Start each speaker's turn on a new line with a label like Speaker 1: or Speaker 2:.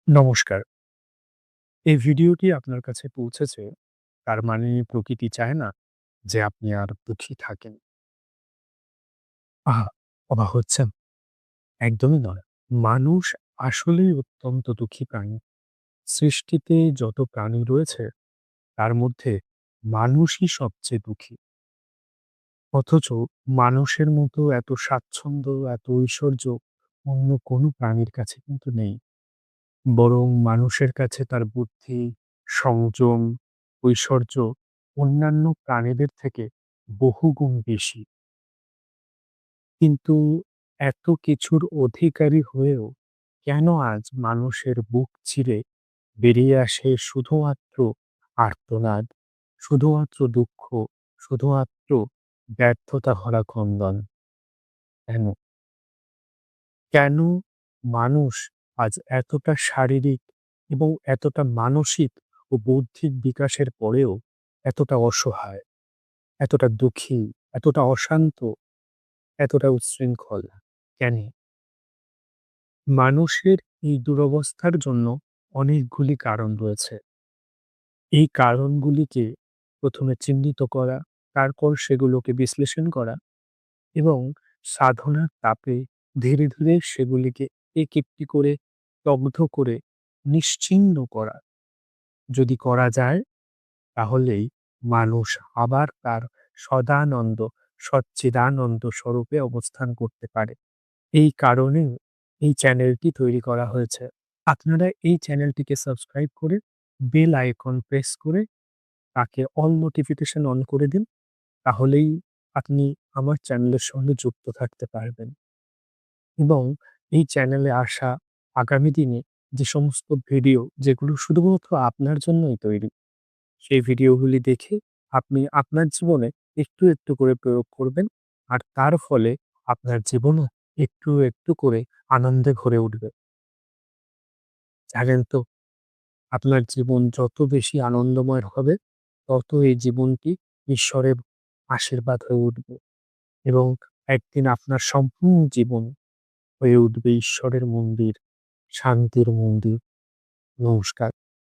Speaker 1: নমস্কার। এই ভিডিওটি আপনার কাছে পৌঁছেছে, তার মানে প্রকৃতি চায় না যে আপনি আর দুঃখী থাকেন। আহা! অবাক হচ্ছেন? একদমই নয়। মানুষ আসলেই অত্যন্ত দুঃখী প্রাণী। সৃষ্টিতে যত প্রাণী রয়েছে, তার মধ্যে মানুষই সবচেয়ে দুঃখী। অথচ মানুষের মতো এত স্বাচ্ছন্দ্য, এত ঐশ্বর্য অন্য কোনো প্রাণীর কাছে কিন্তু নেই। বরং মানুষের কাছে তার বুদ্ধি, সংযম, ঐশ্বর্য অন্যান্য প্রাণীদের থেকে বহুগুণ বেশি। কিন্তু এত কিছুর অধিকারী হয়েও কেন আজ মানুষের বুক চিরে বেরিয়ে আসে শুধুমাত্র আর্তনাদ, শুধুমাত্র দুঃখ, শুধুমাত্র ব্যর্থতা ভরা ক্রন্দন? কেন? কেন মানুষ আজ এতটা শারীরিক এবং এতটা মানসিক ও বৌদ্ধিক বিকাশের পরেও এতটা অসহায়, এতটা দুঃখী, এতটা অশান্ত, এতটা উচ্ছৃঙ্খল? কেন? মানুষের এই দুরবস্থার জন্য অনেকগুলি কারণ রয়েছে। এই কারণগুলিকে প্রথমে চিহ্নিত করা, তারপর সেগুলোকে বিশ্লেষণ করা এবং সাধনার তাপে ধীরে, ধীরে সেগুলিকে একটি করে দগ্ধ করে নিশ্চিহ্ন করা। যদি করা যায় তাহলেই মানুষ আবার তার সদানন্দ, সচ্চিদানন্দ স্বরূপে অবস্থান করতে পারে। এই কারণে এই চ্যানেলটি তৈরি করা হয়েছে। আপনারা এই চ্যানেলটিকে সাবস্ক্রাইব করে বেল আইকন প্রেস করে তাকে অল নোটিফিকেশন অন করে দিন। তাহলেই আপনি আমার চ্যানেলের সঙ্গে যুক্ত থাকতে পারবেন এবং এই চ্যানেলে আসা আগামী দিনে যে সমস্ত ভিডিও যেগুলো শুধুমাত্র আপনার জন্যই তৈরি, সেই ভিডিওগুলি দেখে আপনি আপনার জীবনে একটু, একটু করে প্রয়োগ করবেন। আর তার ফলে আপনার জীবনও একটু, একটু করে আনন্দে ভরে উঠবে। জানেন তো, আপনার জীবন যত বেশি আনন্দময় হবে, তত এই জীবনটি ঈশ্বরের আশীর্বাদ হয়ে উঠবে এবং একদিন আপনার সম্পূর্ণ জীবন হয়ে উঠবে ঈশ্বরের মন্দির, শান্তির মন্দির। নমস্কার।